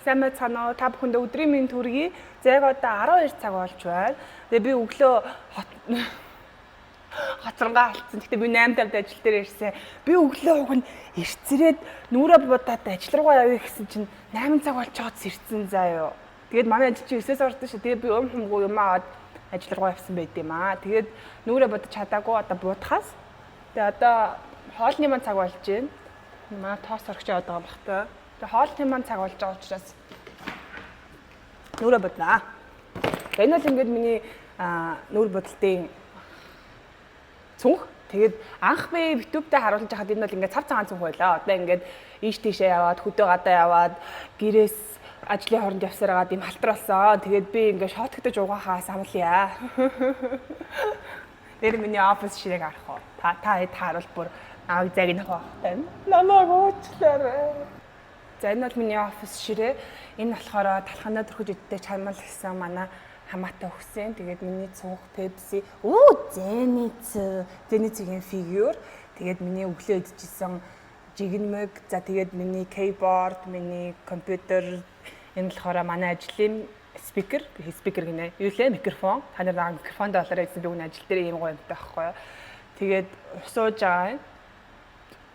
Сайн байцгаана уу? Та бүхэндээ өдрийн мэнд хүргэе. Яг одоо 12 цаг болж байна. Тэгээ би өглөө хоцронгаа алдсан. Гэтэ би 8:50-д ажил дээр ирсэн. Би өглөө уг нь ирцрээд нүрэ будаад ажил руугаа явъя гэсэн чинь 8 цаг болж чад ирсэн заа юу. Тэгээд манай ажил чи 9-ээс ордог шүү. Тэгээд би хумгүй юм аваад ажил руугаа явсан байт юм аа. Тэгээд нүрэ будаж чадаагүй одоо буутахаас. Тэгээд одоо хоолны маань цаг болж байна. Манай тоос орогч яваад байгаа юм бах та. Тэгээ хоолны маань цаг болж байгаа учраас нүрэ буднаа. Энэ бол ингээд миний нүр будалтын цүнх. Тэгээд анх би YouTube-д харуулж байхад энэ бол ингээд цав цагаан цүнх байлаа. Одоо ингээд ийш тийшээ яваад хөдөө гадаа яваад гэрээс ажлын хооронд явсаар агаад юм халтар болсон. Тэгээд би ингээд шоотгдож угаахаас амлая. Тэр миний офис ширээг харах уу. Та харуул бүр аав загнах байх. Намайг уучлаарай. За энэ бол миний офис ширээ. Энэ болохоор талханаа төрхөж иддэг чамал гэсэн манай хамаатай өгсөн. Тэгээд миний цүнх Pepsi. Зеницгийн фигюр. Тэгээд миний өглөө идчихсэн жигнэмэг. За тэгээд миний keyboard, миний компьютер. Энэ болохоор манай ажлын спикер гинэ. Юу лээ микрофон. Та нар микрофонд болоорой гэсэн би өнөө ажил дээр ийм гоё юмтай байхгүй юу. Тэгээд сууж байгаа.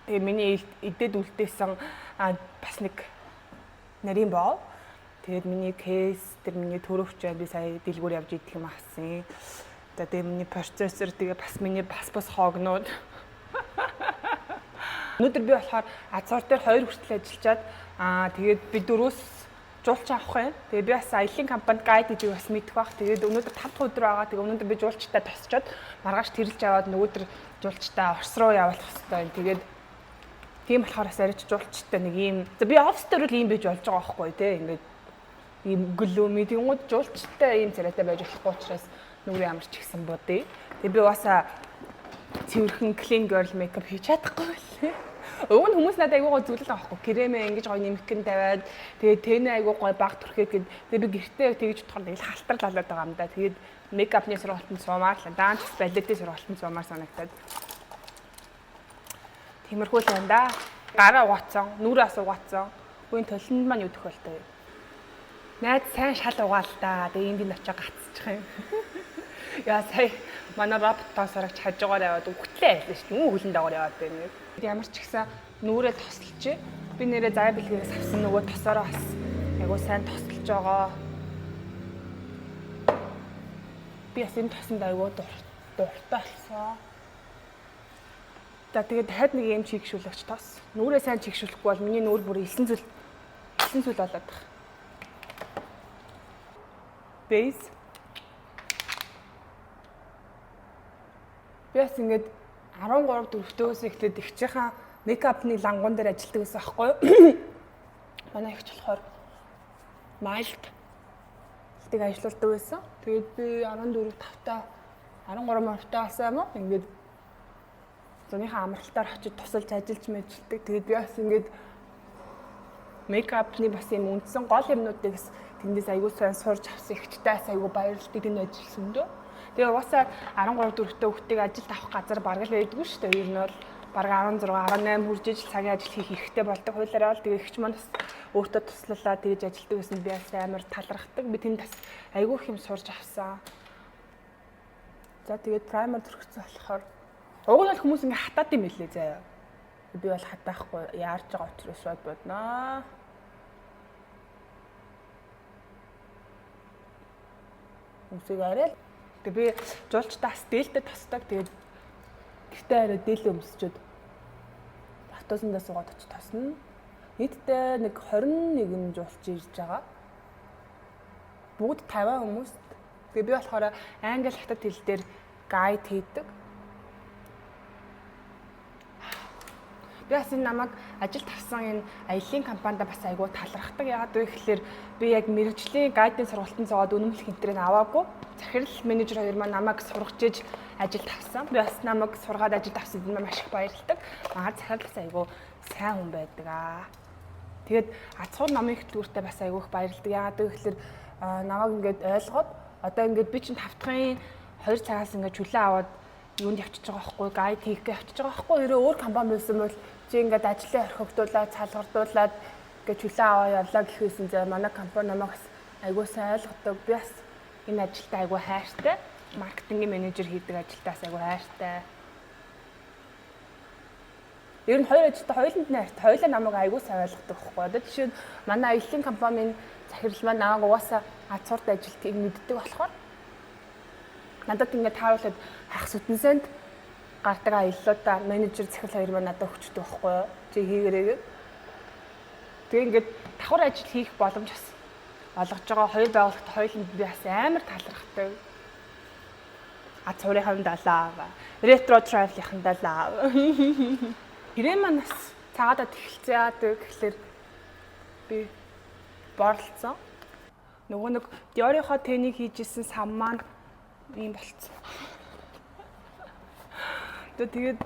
Тэгээ миний идэд үлдээсэн бас нэг нарийн боо. Тэгээд миний кейс, тэр миний төрөвч байна. Би сая дэлгүүр явж идэх юм авсан. За тэгээ миний процессор, тэгээ бас миний бас хоогнууд. Өнөөдөр би болохоор азуур дээр 2 хүртэл ажиллаад тэгээд би 4-өөс жуулч авах юм. Тэгээ би бас аялын компанид гайд гэж бас мэдэх байх. Тэгээд өнөөдөр 5 дахь өдөр байгаа. Тэгээ өнөөдөр би жуулчтай тосчоод маргааш тэрэлж аваад нөгөөдөр жуулчтай Орос руу явуулах хэрэгтэй. Тэгээд тийм болохоор арайч жуулчтай нэг ийм. За би офс дээр л ийм байж болж байгаа байхгүй тий. Ингээд ийм глүүми тэнгууд жуулчтай ийм царайтай байж болохгүй учраас нүрээ ямар ч ихсэн бодъё. Тэгээ би угаасаа цэвэрхэн clean girl makeup хийж чадахгүй байлээ. Уг нь хүмүүс надад айгуугаа зүйлэл авахгүй. Кремээ ингэж гоё нэмэгхэн тавиад тэгээ тэнэ айгуу гоё баг төрхөөд гээд тэгээ би гэртээ тэгж бодоход нэг халтар лалаад байгаа юм да. Тэгээд мейкапны сургалтанд суумаар л даанч балетын сургалтанд суумаар санагтаад. Тиймэрхүү л байна да. Гараа угаацсан, нүрээ асуугаацсан. Үеийн толинд маань юу тохиолтой вэ? Найд сайн шал угаал да. Тэгээ энд очиж гацчих юм. Яа сая манай роботоос орогч хажуугаар яваад үхтлээ байлаа шүү дээ. Нүү хөлн дагавар яваад байна. Ямар ч ихсэн нүрээ тосолч. Би нэрээ зай бэлгээс авсан нөгөө тосороо бас айгуу сайн тосолж байгаа. Би бас энэ тосонд айгуу дуртай болсон. За тэгээд хад нэг юм чигшүүлэгч тос. Нүрээ сайн чигшүүлэхгүй бол миний нүур бүр элсэн зүйл болоод байна. Base. Би бас ингээд 13-4-өөс эхлээд ихчийнхаа мейкапны лангуун дээр ажилладаг гэсэн аахгүй юу? Манай ихч болохоор mild тийг ажилладаг байсан. Тэгээд би 14-5-та 13-5-та болсон юм уу? Ингээд зуныхаа амралтаар очиж тусалж ажиллаж мэжилдэг. Тэгээд би бас ингээд мейкапны бас юм үндсэн гол юмнуудыг тэндээс аягүй сайн сурж авсан ихчтайс аягүй баярлалтай тэнд ажилласан дөө. Тэгээ угаасаа 13-4-тэй хүүхдийг ажилд авах газар бараг л байдгүй шүү дээ. Ер нь бол бараг 16-18 хүрж ижил цагийн ажил хийх хэрэгтэй болдог хуулиараа бол тэгээ ихч маань бас өөртөө туслалаа тэгж ажилдаг гэсэн би бас амар талархдаг. Би тэнд бас аягүй их юм сурж авсан. За тэгээд праймер төрчихсөн болохоор уг нь бол хүмүүс ингээ хатаад юм хэлээ заяа. Би бол хатаахгүй яарж байгаа учраас шууд бодноо. Үсэг арай. Тэгээ би жуулчтаас дээлтэй тосдог. Тэгээд гэртээ арай дээлээ өмсчөөд автобусандаа суугаад очиж тосно. Нийтдээ нэг 21 жуулч ирж байгаа. Бүгд 50 хүмүүс. Тэгээ би болохоор англи хятад хэл дээр гайд хийдэг. Би бас энэ намайг ажилд авсан энэ аялын компанид бас айгүй талархдаг. Яагаад вэ гэхээр би яг мэрэгжлийн гайдын сургалтанд зоод үнэмлэх хинтрийг аваагүй. Захирал менежер хоёр маань намайг сургаж иж ажилд авсан. Би бас намайг сургаад ажилд авсан юм маш их баярлалдаг. Манай захирал бас айгүй сайн хүн байдаг аа. Тэгээд ацхуур намын хөтөлбөртөө бас айгүй их баярлалдаг. Яагаад вэ гэхээр намайг ингээд ойлгоод одоо ингээд би чинь 5 дахын 2 цагаас ингээд чөлөө аваад юунд явчихж байгаа байхгүй гайд хийх гэж явчихж байгаа байхгүй өөрөө өөр компани байсан бол чи ингээд ажлаа орхигдуулаад цалгардуулаад гэж хүлээн аваа явлаа гэхээсэн зэ манай компани намайг айгуу сайн ойлгодог. Би бас энэ ажилтаа айгуу хайртай. Маркетингийн менежер хийдэг ажилтаас айгуу хайртай. Ер нь хоёр ажилтаа хоёуланд нь хайртай. Хоёулаа намайг айгуу сайн ойлгодог байхгүй. Одоо жишээ нь манай аяллаа компанийн захирал маань намайг угаасаа ацуурт ажилтгийг мэддэг болохоор надад ингээд тааруулаад хагас үтэнсэнд гардаг аяллуудаа менежер захирал хоёр маань надад өгчдөг байхгүй юу. Чи хийгээрээ. Тэгээ ингээд давхар ажил хийх боломж бас олгож байгаа. Хоёр байгууллагт хоёуланд би бас амар талархдаг. Ацуурын далаа, ретро travel-ийн далаа. Гэрээ маань бас цагаадад эхэлцээ гэхэлэр би борлцсон. Нөгөө нэг Dior-ийнхоо тэнийг хийжсэн сам маань ийм болцсон. Тэгээд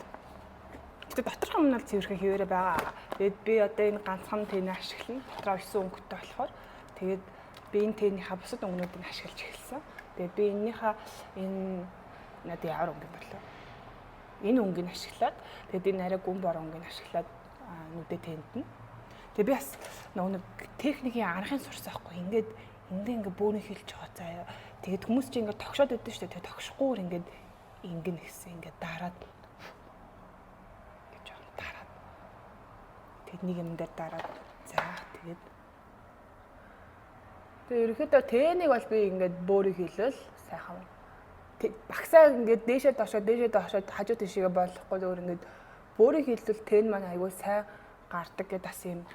доторх юм нь цэвэрхэн хിവэрэ байгаа. Тэгээд би одоо энэ ганцхан тэнийг ашиглана. Дотроо 9 өнгөтэй болохоор тэгээд би энэ тэнийхээ бусад өнгөнүүдийг ашиглаж эхэлсэн. Тэгээд би энэнийхээ энэ надад ямар өнгө болов. Энэ өнгийг ашиглаад тэгээд энэ арай гүн бор өнгийг ашиглаад нүдэд тэнтэн. Тэгээд би бас нөгөө техникийн аргын сурсан байхгүй. Ингээд бөөнө хэлж байгаа заяа. Тэгээд хүмүүс чинь ингээд тогшоод өгдөө шүү дээ. Тэгээд тогшихгүйгээр ингээд ингэн гэсэн ингээд дараад гэж байна. Дараад. Тэгээд нэг юм дээр дараад за тэгээд ерөөхдөө тэнийг бол би ингээд бөөрийг хэлвэл сайхан багсаа ингээд дээшээ доошоо хажуу тийшээ болохгүй зөвөр ингээд бөөрийг хэлвэл тэн маань аягүй сайн гардаг гэдэг бас юм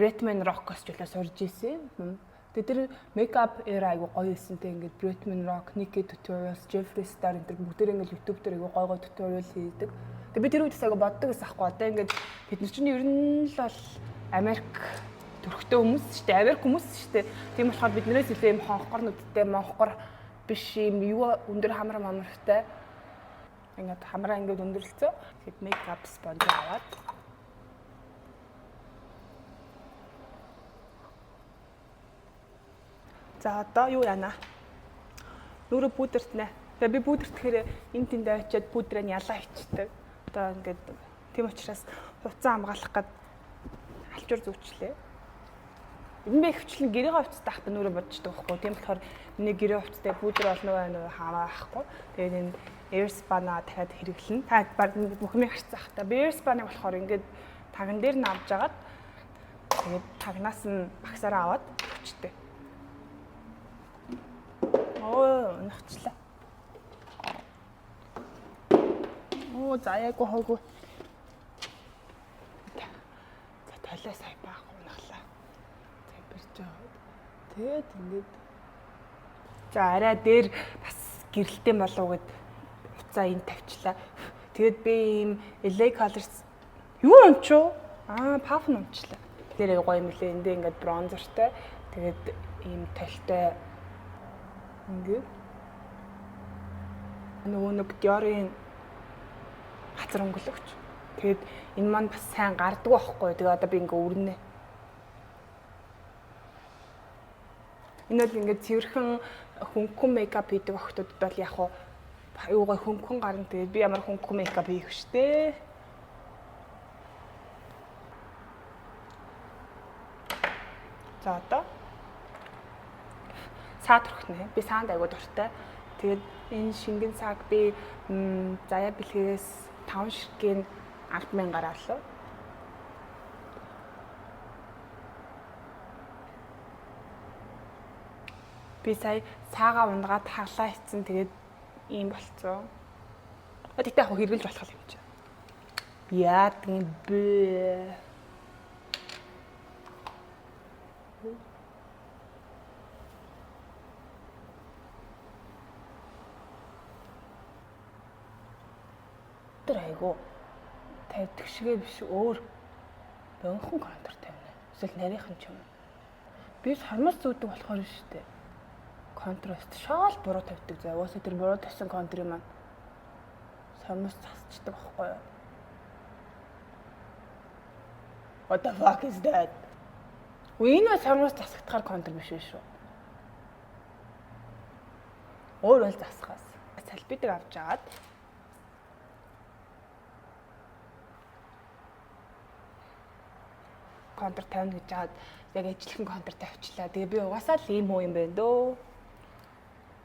Bretman Rock-оос ч үлээ сурж ийсэн. Тэгээд тэр makeup era аягүй гоё хийсэнтэй ингээд Bretman Rock, Nikki Tutorials, Jeffree Star энэ бүгдээр ингээд YouTube дээр аягүй гоё tutorial хийдэг. Тэгээд би тэр үед аягүй боддог гэсэн аахгүй. Одоо ингээд бид нар чинь ер нь л бол Америк төрхтэй хүмүүс шүү дээ. Америк хүмүүс шүү дээ. Тийм болохоор биднээс илүү юм хонхгор нүдтэй, монхгор биш юм юу өндөр хамар мамартай. Ингээд хамраа ингээд өндөрлцөө. Тэгээд makeup sponge аваад за одоо юу яана? Нүрэ пудертнэ. Тэгээ би пудертгэхээр энэ тэнд авчиад пудрыг ялаа ичдэг. Одоо ингээд тийм учраас хуцаа хамгаалах гээд алчуур зүүчлээ. Энэ би хөвчлэн гэрээ хувцтай ахта нүрэ бодчихдог байхгүй. Тийм болохоор миний гэрээ хувцтай пудер олно байна уу хамаахгүй. Тэгээд энэ Airspa-наа дахиад хэрэглэнэ. Та баг бүхний харцах та. Би Airspa-ныг болохоор ингээд таган дээр нь авч агаад тэгээд тагнаас нь багсаараа аваад өчтэй. Нахчлаа. Заяагүй хоогүй. За толио сая баах унахлаа. Температур. Тэгээд ингээд за арай дээр бас гэрэлтэй болов гэд уцаа энэ тавьчлаа. Тэгээд би ийм LA Colors юу ончоо? Puff ончлаа. Тэр гоё юм лээ. Эндээ ингээд бронзертэй. Тэгээд ийм толтой ингээд нөгөө нэг Dior-ын газар өнгөлөгч. Тэгээд энэ маань бас сайн гардаг байхгүй. Тэгээ одоо би ингээ өрнэ. Энэ бол ингээ цэвэрхэн хөнгөн мейкап хийдэг охтууд бол яг юугаа хөнгөн гарна. Тэгээд би ямар хөнгөн мейкап хийх штэ. За одоо саад төрхнэ. Би саанд айгуу дуртай. Тэгээд энэ шингэн цаг би заяа бэлгээс 5 ширхгийн 10,000-аар авлаа. Би сая цаагаа унгаад хаглаа хийсэн. Тэгээд ийм болцсон. Тэгтээ яг хэрглэж болох юм чинь. Яа тийм бэ? айгу тавьдаг шигээ биш өөр бönхөн контур тавина. Эсвэл нарийнхан ч юм. Би сармас зүүдэг болохоор шүү дээ. Контраст шаал буруу тавьдаг заа. Уусаа тэр буруу тавьсан контурын маань сармас засчдаг байхгүй юу? What the fuck is that? Энэ сармас засагдахаар контур биш шүү. Өөр бол засахаас. Салбидаг авч агаад контр тавина гэж хаад яг ижлэхэн контр тавьчлаа. Тэгээ би угаасаа л ийм хөө юм байна дөө.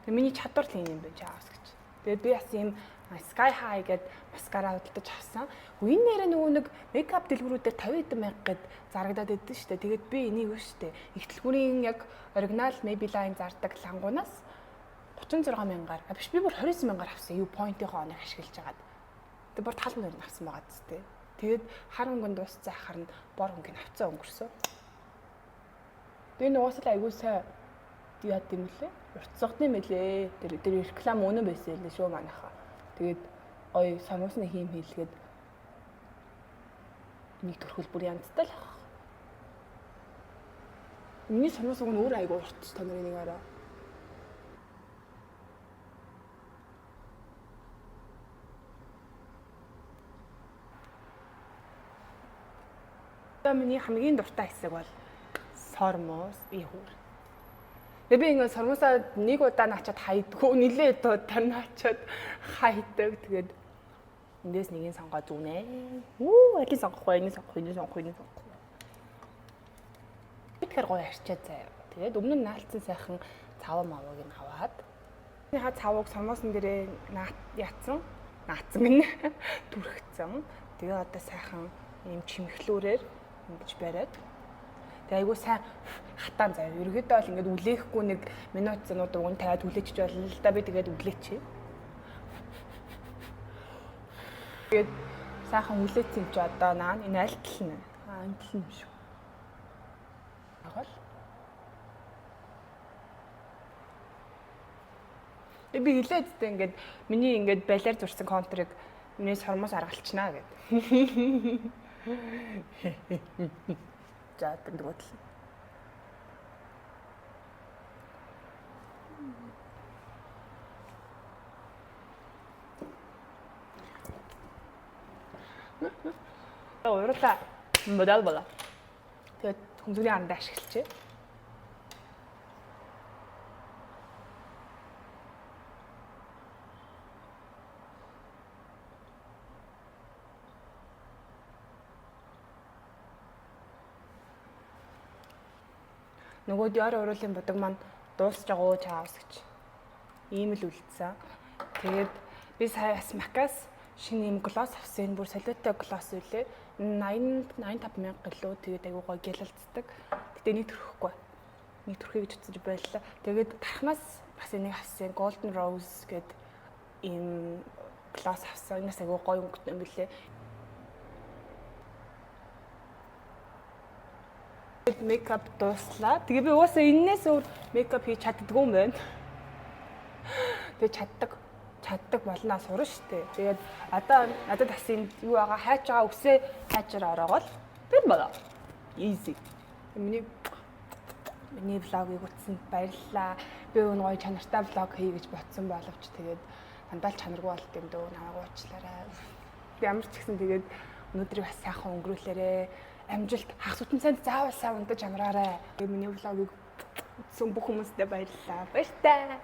Тэгээ миний чадвар л юм байна чаас гэж. Тэгээ би бас ийм Sky High гэдэг маскара худалдаж авсан. Энэ нэрээ нөгөө нэг мейкап дэлгүүрүүдээр 50 хэдэн мянга гэд зарагдаад байдсан шүү дээ. Тэгээд би энийг юу шүү дээ. Их дэлгүүрийн яг оригинал Maybelline зардаг лангуунаас 36 мянгаар. Биш би бүр 29 мянгаар авсан. Юу point-ийнхоо оныг ашиглаж хагаад. Тэгээд бүр тал мөр авсан байгаа зү дээ. Тэгээд хар өнгөнд дууссан ахаар нь бор өнгөний авцаа өнгөрсөн. Тэгээд нугасаа айгуу сайн яад юм лээ. Уртсгадны мэлээ. Тэр реклам өнөө байсан л шүү манайхаа. Тэгээд ой самуусны хийм хийлгээд нэг төрхөл бүр янзтай л ах. Миний самуус уг нь өөр айгуу уртс та нарын нэг араа. Миний хамгийн дуртай хэсэг бол сормоос ийхүүр. Тэгээ би ингээд сормоосаа нэг удаа наачаад хайдгүй, нилээ удаа наачаад хайдаг. Тэгээд эндээс нэгийг сонгоо зүнэ. Алийг сонгох вэ? Энийг сонгох, энийг сонгох, энийг сонгох. Тэгэхээр гоё арчаад заяа. Тэгээд өмнө нь наалцсан сайхан цаваа мавыг нь аваад. Ха цавыг сормоосон дээрээ яатсан гинэ түрхцэн. Тэгээ одоо сайхан ийм чимхлүүрээр ингэж бариад. Тэгээ айгуу сайн хатаан заяа. Ерөөдөө бол ингээд үлээхгүй нэг минут зэнүүд уг нь тавиад үлээчих болно л да. Би тэгээд үлээчих. Тэгээд сайхан үлээсэн чи одоо наа энэ аль тал нь? Энэ тал юм шүү. Агал. Би хэлээд тэ ингээд миний ингээд балиар зурсан контрыг миний сормоос аргалчнаа гэд. За тэндгүүт л. Уурлаа модель болоо. Тэгээд хүнзүний харандаа ашиглачээ. Нөгөө диор уруулын бодог маань дуусч байгаа уу чаавс гэж. Ийм л үлдсэн. Тэгээд би сая бас Макас шинэ юм глосс авсан. Бүр солиотой глосс үлээ. 85 мянга гэлөө. Тэгээд айгуу гоё гялалцдаг. Гэтэ нэг төрөхгүй. Нэг төрхий гэж утсаж байлаа. Тэгээд тархнаас бас энийг авсан. Golden Rose гэдэг ийм глосс авсан. Энэс айгуу гоё өнгөтэй юм билээ. Мейкап дууслаа. Тэгээ би уусаа энээс өөр мейкап хийж чаддгүй юм байна. Тэгээ чаддаг болно сурна штэ. Тэгээд одоо надад бас энэ юу байгаа хайж байгаа үсээ хайчаар ороогол тэр болоо. Easy. Миний влогийг үзсэнд баярлалаа. Би өн гоё чанартай влог хий гэж ботсон боловч тэгээд дандаа л чанаргүй болт юм дөө намайг уучлаарай. Ямар ч гэсэн тэгээд өнөөдрийг бас сайхан өнгөрүүлээрэ. Амжилт хагас утан цанд заавал сайн унтаж амраарай. Миний влогийг үзсэн бүх хүмүүстээ баярлалаа. Баяртай.